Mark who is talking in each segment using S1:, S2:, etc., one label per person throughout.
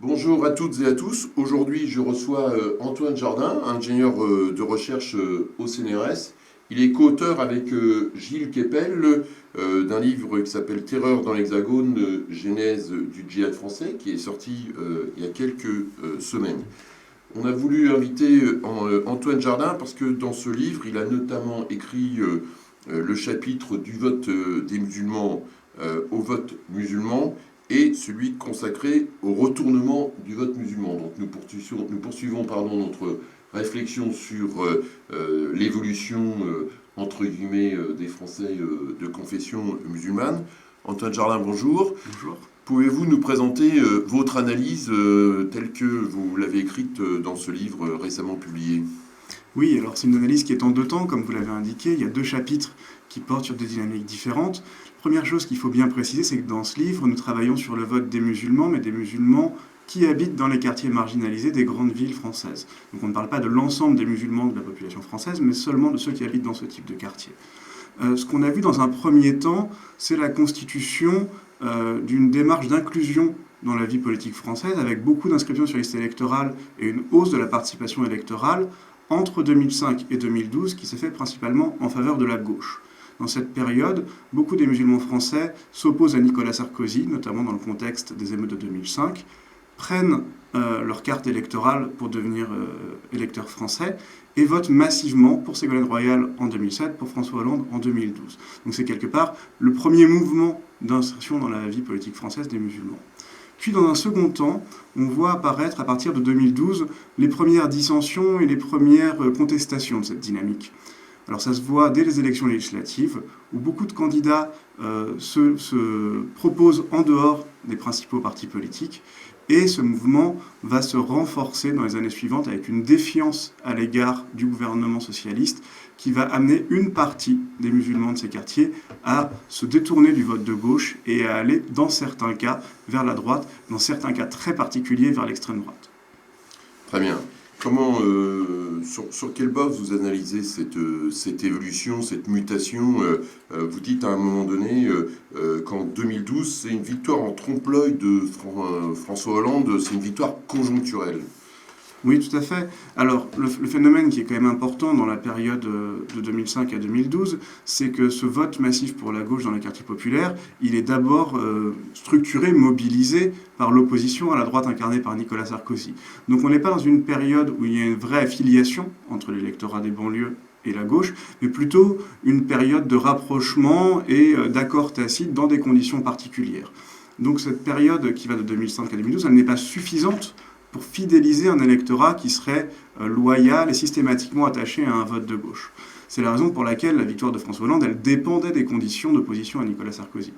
S1: Bonjour à toutes et à tous. Aujourd'hui, je reçois Antoine Jardin, ingénieur de recherche au CNRS. Il est co-auteur avec Gilles Kepel d'un livre qui s'appelle Terreur dans l'Hexagone, genèse du djihad français, qui est sorti il y a quelques semaines. On a voulu inviter Antoine Jardin parce que dans ce livre, il a notamment écrit le chapitre du vote des musulmans au vote musulman et celui consacré au retournement du vote musulman. Donc nous poursuivons notre réflexion sur l'évolution entre guillemets des Français de confession musulmane. Antoine Jardin, bonjour.
S2: Bonjour.
S1: Pouvez-vous nous présenter votre analyse telle que vous l'avez écrite dans ce livre récemment publié ?
S2: Oui, alors c'est une analyse qui est en deux temps, comme vous l'avez indiqué. Il y a deux chapitres qui portent sur des dynamiques différentes. Première chose qu'il faut bien préciser, c'est que dans ce livre, nous travaillons sur le vote des musulmans, mais des musulmans qui habitent dans les quartiers marginalisés des grandes villes françaises. Donc on ne parle pas de l'ensemble des musulmans de la population française, mais seulement de ceux qui habitent dans ce type de quartier. Ce qu'on a vu dans un premier temps, c'est la constitution d'une démarche d'inclusion dans la vie politique française, avec beaucoup d'inscriptions sur liste électorale et une hausse de la participation électorale entre 2005 et 2012, qui s'est fait principalement en faveur de la gauche. Dans cette période, beaucoup des musulmans français s'opposent à Nicolas Sarkozy, notamment dans le contexte des émeutes de 2005, prennent leur carte électorale pour devenir électeurs français et votent massivement pour Ségolène Royal en 2007, pour François Hollande en 2012. Donc c'est quelque part le premier mouvement d'insertion dans la vie politique française des musulmans. Puis dans un second temps, on voit apparaître à partir de 2012 les premières dissensions et les premières contestations de cette dynamique. Alors ça se voit dès les élections législatives, où beaucoup de candidats se proposent en dehors des principaux partis politiques, et ce mouvement va se renforcer dans les années suivantes avec une défiance à l'égard du gouvernement socialiste qui va amener une partie des musulmans de ces quartiers à se détourner du vote de gauche et à aller, dans certains cas, vers la droite, dans certains cas très particuliers, vers l'extrême droite.
S1: Très bien. Comment, sur quelle base vous analysez cette évolution, cette mutation vous dites à un moment donné qu'en 2012, c'est une victoire en trompe-l'œil de François Hollande, c'est une victoire conjoncturelle.
S2: Oui, tout à fait. Alors, le phénomène qui est quand même important dans la période de 2005 à 2012, c'est que ce vote massif pour la gauche dans les quartiers populaires, il est d'abord structuré, mobilisé par l'opposition à la droite incarnée par Nicolas Sarkozy. Donc on n'est pas dans une période où il y a une vraie affiliation entre l'électorat des banlieues et la gauche, mais plutôt une période de rapprochement et d'accord tacite dans des conditions particulières. Donc cette période qui va de 2005 à 2012, elle n'est pas suffisante pour fidéliser un électorat qui serait loyal et systématiquement attaché à un vote de gauche. C'est la raison pour laquelle la victoire de François Hollande, elle dépendait des conditions d'opposition à Nicolas Sarkozy.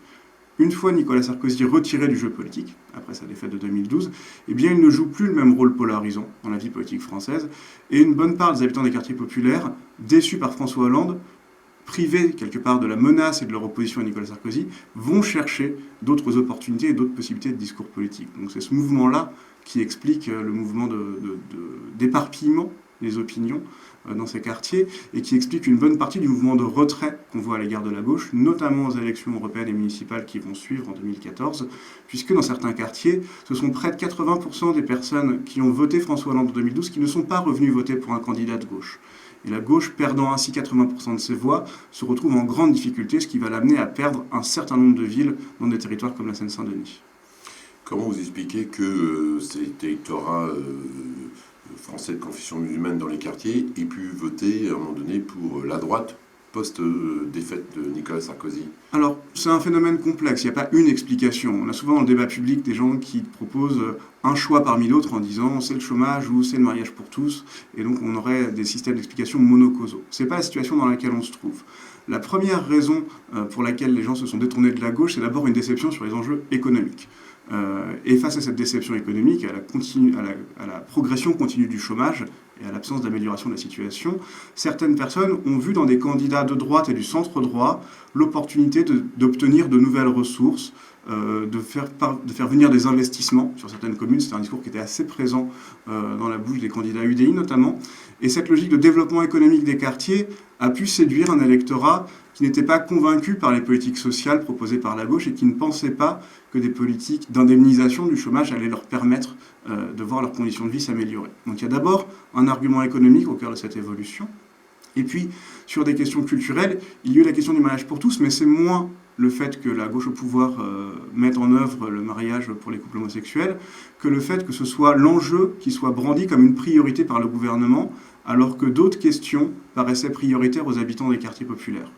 S2: Une fois Nicolas Sarkozy retiré du jeu politique, après sa défaite de 2012, eh bien il ne joue plus le même rôle polarisant dans la vie politique française, et une bonne part des habitants des quartiers populaires, déçus par François Hollande, privés quelque part de la menace et de leur opposition à Nicolas Sarkozy, vont chercher d'autres opportunités et d'autres possibilités de discours politique. Donc c'est ce mouvement-là qui explique le mouvement d'éparpillement des opinions dans ces quartiers et qui explique une bonne partie du mouvement de retrait qu'on voit à l'égard de la gauche, notamment aux élections européennes et municipales qui vont suivre en 2014, puisque dans certains quartiers, ce sont près de 80% des personnes qui ont voté François Hollande en 2012 qui ne sont pas revenues voter pour un candidat de gauche. Et la gauche, perdant ainsi 80% de ses voix, se retrouve en grande difficulté, ce qui va l'amener à perdre un certain nombre de villes dans des territoires comme la Seine-Saint-Denis.
S1: Comment vous expliquez que cet électorat français de confession musulmane dans les quartiers ait pu voter à un moment donné pour la droite post-défaite de Nicolas Sarkozy ?
S2: Alors, c'est un phénomène complexe, il n'y a pas une explication. On a souvent dans le débat public des gens qui proposent un choix parmi d'autres en disant c'est le chômage ou c'est le mariage pour tous, et donc on aurait des systèmes d'explication monocausaux. Ce n'est pas la situation dans laquelle on se trouve. La première raison pour laquelle les gens se sont détournés de la gauche, c'est d'abord une déception sur les enjeux économiques. Et face à cette déception économique, à la progression continue du chômage et à l'absence d'amélioration de la situation, certaines personnes ont vu dans des candidats de droite et du centre droit l'opportunité d'obtenir de nouvelles ressources, de faire venir des investissements sur certaines communes. C'était un discours qui était assez présent dans la bouche des candidats UDI notamment. Et cette logique de développement économique des quartiers a pu séduire un électorat qui n'était pas convaincu par les politiques sociales proposées par la gauche et qui ne pensait pas que des politiques d'indemnisation du chômage allaient leur permettre de voir leurs conditions de vie s'améliorer. Donc il y a d'abord un argument économique au cœur de cette évolution. Et puis, sur des questions culturelles, il y a eu la question du mariage pour tous, mais c'est moins le fait que la gauche au pouvoir mette en œuvre le mariage pour les couples homosexuels que le fait que ce soit l'enjeu qui soit brandi comme une priorité par le gouvernement, alors que d'autres questions paraissaient prioritaires aux habitants des quartiers populaires.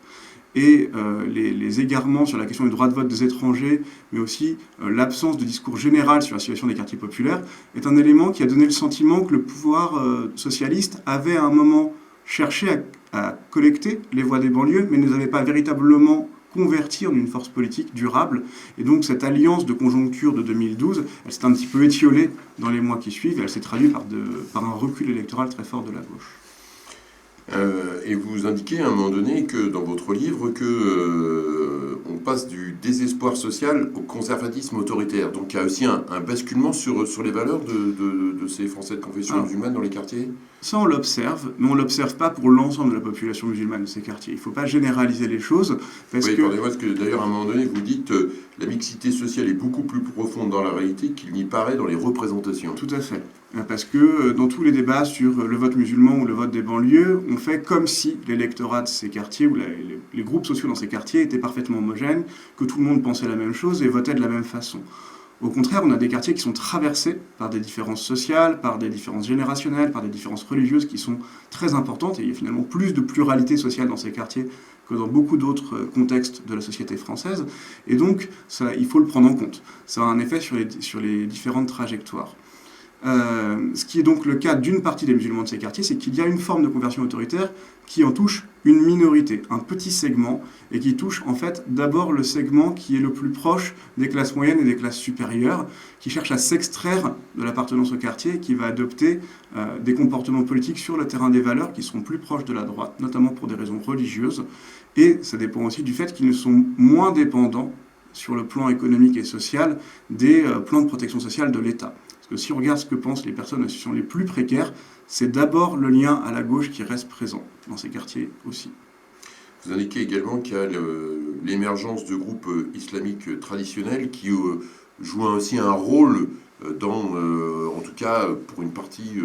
S2: Et les égarements sur la question du droit de vote des étrangers, mais aussi l'absence de discours général sur la situation des quartiers populaires, est un élément qui a donné le sentiment que le pouvoir socialiste avait à un moment cherché à collecter les voix des banlieues, mais ne les avait pas véritablement converti en une force politique durable. Et donc cette alliance de conjoncture de 2012, elle s'est un petit peu étiolée dans les mois qui suivent, et elle s'est traduite par un recul électoral très fort de la gauche.
S1: Et vous indiquez à un moment donné que dans votre livre on passe du désespoir social au conservatisme autoritaire. Donc il y a aussi un basculement sur les valeurs de ces Français de confession musulmane dans les quartiers.
S2: Ça, on l'observe, mais on ne l'observe pas pour l'ensemble de la population musulmane de ces quartiers. Il ne faut pas généraliser les choses.
S1: Pardonnez-moi, parce que d'ailleurs, à un moment donné, vous dites la mixité sociale est beaucoup plus profonde dans la réalité qu'il n'y paraît dans les représentations.
S2: Tout à fait. Parce que dans tous les débats sur le vote musulman ou le vote des banlieues, on fait comme si l'électorat de ces quartiers ou les groupes sociaux dans ces quartiers étaient parfaitement homogènes, que tout le monde pensait la même chose et votait de la même façon. Au contraire, on a des quartiers qui sont traversés par des différences sociales, par des différences générationnelles, par des différences religieuses qui sont très importantes. Et il y a finalement plus de pluralité sociale dans ces quartiers que dans beaucoup d'autres contextes de la société française. Et donc, ça, il faut le prendre en compte. Ça a un effet sur les différentes trajectoires. Ce qui est donc le cas d'une partie des musulmans de ces quartiers, c'est qu'il y a une forme de conversion autoritaire qui en touche une minorité, un petit segment, et qui touche en fait d'abord le segment qui est le plus proche des classes moyennes et des classes supérieures, qui cherche à s'extraire de l'appartenance au quartier et qui va adopter des comportements politiques sur le terrain des valeurs qui sont plus proches de la droite, notamment pour des raisons religieuses, et ça dépend aussi du fait qu'ils sont moins dépendants sur le plan économique et social des plans de protection sociale de l'État. Parce que si on regarde ce que pensent les personnes en situation les plus précaires, c'est d'abord le lien à la gauche qui reste présent dans ces quartiers aussi.
S1: Vous indiquez également qu'il y a l'émergence de groupes islamiques traditionnels qui jouent aussi un rôle en tout cas pour une partie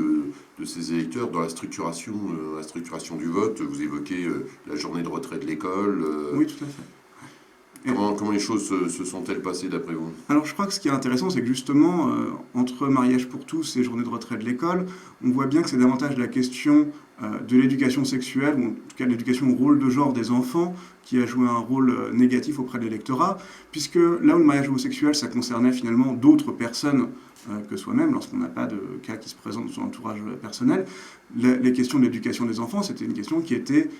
S1: de ces électeurs, dans la structuration du vote. Vous évoquez la journée de retrait de l'école.
S2: Oui, tout à fait.
S1: Comment les choses se sont-elles passées d'après vous ?
S2: Alors je crois que ce qui est intéressant, c'est que justement, entre mariage pour tous et journée de retrait de l'école, on voit bien que c'est davantage la question de l'éducation sexuelle, ou en tout cas de l'éducation au rôle de genre des enfants, qui a joué un rôle négatif auprès de l'électorat, puisque là où le mariage homosexuel, ça concernait finalement d'autres personnes que soi-même, lorsqu'on n'a pas de cas qui se présentent dans son entourage personnel, les questions de l'éducation des enfants, c'était une question qui était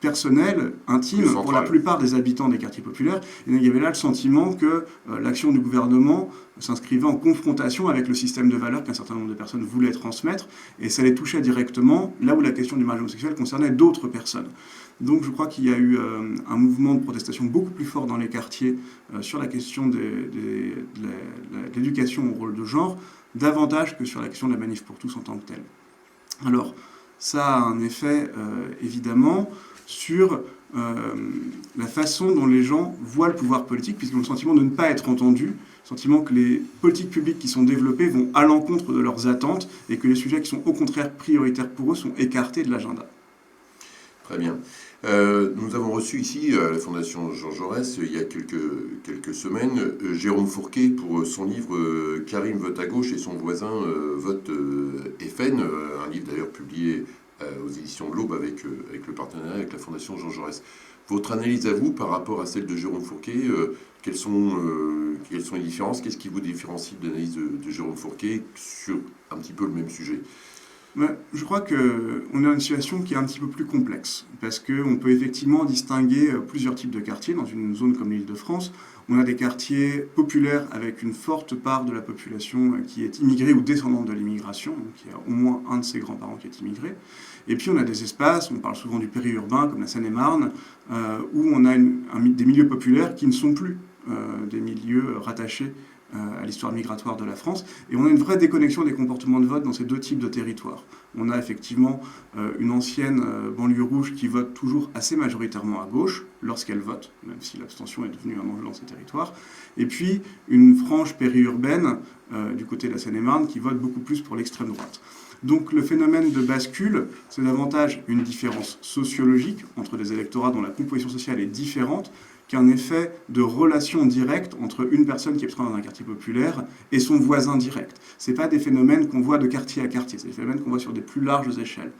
S2: personnel, intime, pour la plupart des habitants des quartiers populaires. Et il y avait là le sentiment que l'action du gouvernement s'inscrivait en confrontation avec le système de valeurs qu'un certain nombre de personnes voulaient transmettre, et ça les touchait directement, là où la question du mariage homosexuel concernait d'autres personnes. Donc je crois qu'il y a eu un mouvement de protestation beaucoup plus fort dans les quartiers sur la question de l'éducation au rôle de genre, davantage que sur la question de la manif pour tous en tant que telle. Alors, ça a un effet, évidemment, sur la façon dont les gens voient le pouvoir politique, puisqu'ils ont le sentiment de ne pas être entendus, le sentiment que les politiques publiques qui sont développées vont à l'encontre de leurs attentes, et que les sujets qui sont au contraire prioritaires pour eux sont écartés de l'agenda.
S1: Très bien. Nous avons reçu ici, à la Fondation Jean Jaurès, il y a quelques semaines, Jérôme Fourquet pour son livre Karim vote à gauche et son voisin vote FN, un livre d'ailleurs publié aux éditions de l'Aube avec le partenariat avec la Fondation Jean Jaurès. Votre analyse à vous par rapport à celle de Jérôme Fourquet, quelles sont les différences ? Qu'est-ce qui vous différencie de l'analyse de Jérôme Fourquet sur un petit peu le même sujet ?
S2: Je crois qu'on est dans une situation qui est un petit peu plus complexe, parce qu'on peut effectivement distinguer plusieurs types de quartiers dans une zone comme l'Île-de-France. On a des quartiers populaires avec une forte part de la population qui est immigrée ou descendante de l'immigration, donc il y a au moins un de ses grands-parents qui est immigré. Et puis on a des espaces, on parle souvent du périurbain, comme la Seine-et-Marne, où on a des milieux populaires qui ne sont plus des milieux rattachés à l'histoire migratoire de la France. Et on a une vraie déconnexion des comportements de vote dans ces deux types de territoires. On a effectivement une ancienne banlieue rouge qui vote toujours assez majoritairement à gauche lorsqu'elle vote, même si l'abstention est devenue un enjeu dans ces territoires. Et puis une frange périurbaine du côté de la Seine-et-Marne qui vote beaucoup plus pour l'extrême droite. Donc le phénomène de bascule, c'est davantage une différence sociologique entre des électorats dont la composition sociale est différente qu'un effet de relation directe entre une personne qui est dans un quartier populaire et son voisin direct. Ce n'est pas des phénomènes qu'on voit de quartier à quartier, c'est des phénomènes qu'on voit sur des plus larges échelles.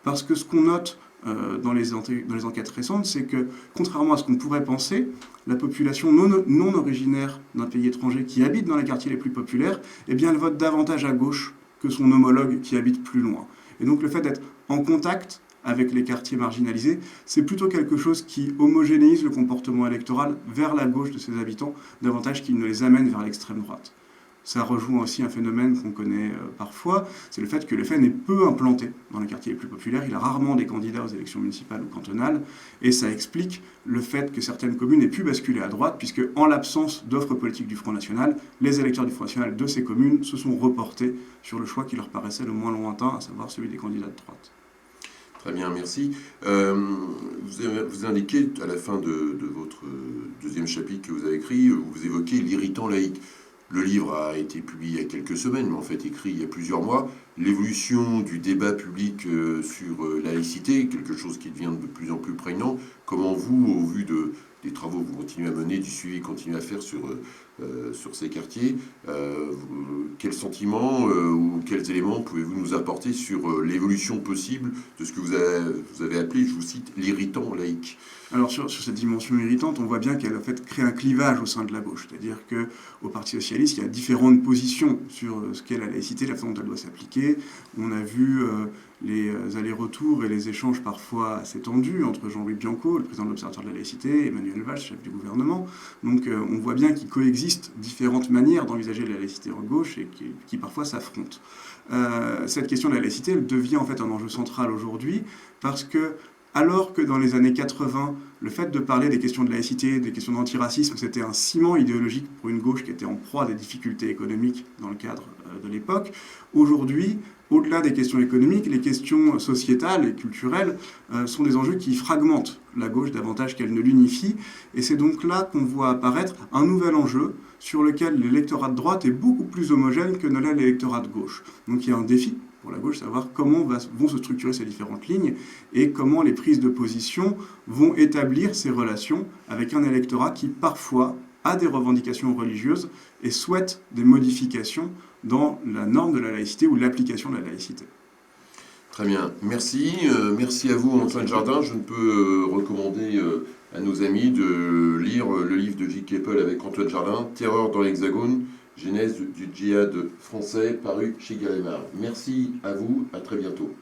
S2: Parce que ce qu'on note dans les enquêtes récentes, c'est que, contrairement à ce qu'on pourrait penser, la population non originaire d'un pays étranger qui habite dans les quartiers les plus populaires, eh bien, elle vote davantage à gauche que son homologue qui habite plus loin. Et donc le fait d'être en contact avec les quartiers marginalisés, c'est plutôt quelque chose qui homogénéise le comportement électoral vers la gauche de ses habitants, davantage qu'il ne les amène vers l'extrême droite. Ça rejoint aussi un phénomène qu'on connaît parfois, c'est le fait que le FN est peu implanté dans les quartiers les plus populaires, il a rarement des candidats aux élections municipales ou cantonales, et ça explique le fait que certaines communes aient pu basculer à droite, puisque en l'absence d'offres politiques du Front National, les électeurs du Front National de ces communes se sont reportés sur le choix qui leur paraissait le moins lointain, à savoir celui des candidats de droite.
S1: Très bien, merci. Vous indiquez à la fin de votre deuxième chapitre que vous avez écrit, vous évoquez l'irritant laïque. Le livre a été publié il y a quelques semaines, mais en fait écrit il y a plusieurs mois. L'évolution du débat public sur la laïcité, quelque chose qui devient de plus en plus prégnant. Comment vous, au vu des travaux que vous continuez à mener, du suivi que vous continuez à faire sur ces quartiers, quels sentiments ou quels éléments pouvez-vous nous apporter sur l'évolution possible de ce que vous avez appelé, je vous cite, l'irritant laïque?
S2: Alors sur cette dimension irritante, on voit bien qu'elle a en fait créé un clivage au sein de la gauche. C'est-à-dire qu'au Parti socialiste, il y a différentes positions sur ce qu'est la laïcité, la façon dont elle doit s'appliquer. On a vu les allers-retours et les échanges parfois assez tendus entre Jean-Louis Bianco, le président de l'Observatoire de la laïcité, et Manuel Valls, chef du gouvernement. Donc on voit bien qu'il coexiste différentes manières d'envisager la laïcité en gauche et qui parfois s'affrontent. Cette question de la laïcité, elle devient en fait un enjeu central aujourd'hui parce que alors que dans les années 80, le fait de parler des questions de laïcité, des questions d'antiracisme, c'était un ciment idéologique pour une gauche qui était en proie à des difficultés économiques dans le cadre de l'époque, aujourd'hui, au-delà des questions économiques, les questions sociétales et culturelles sont des enjeux qui fragmentent la gauche davantage qu'elle ne l'unifie. Et c'est donc là qu'on voit apparaître un nouvel enjeu sur lequel l'électorat de droite est beaucoup plus homogène que ne l'est l'électorat de gauche. Donc il y a un défi pour la gauche, savoir comment vont se structurer ces différentes lignes et comment les prises de position vont établir ces relations avec un électorat qui parfois a des revendications religieuses et souhaite des modifications dans la norme de la laïcité ou l'application de la laïcité.
S1: Très bien, merci. Merci à vous, Antoine Jardin. Je ne peux recommander à nos amis de lire le livre de Gilles Kepel avec Antoine Jardin, Terreur dans l'Hexagone, Genèse du djihad français, paru chez Gallimard. Merci à vous, à très bientôt.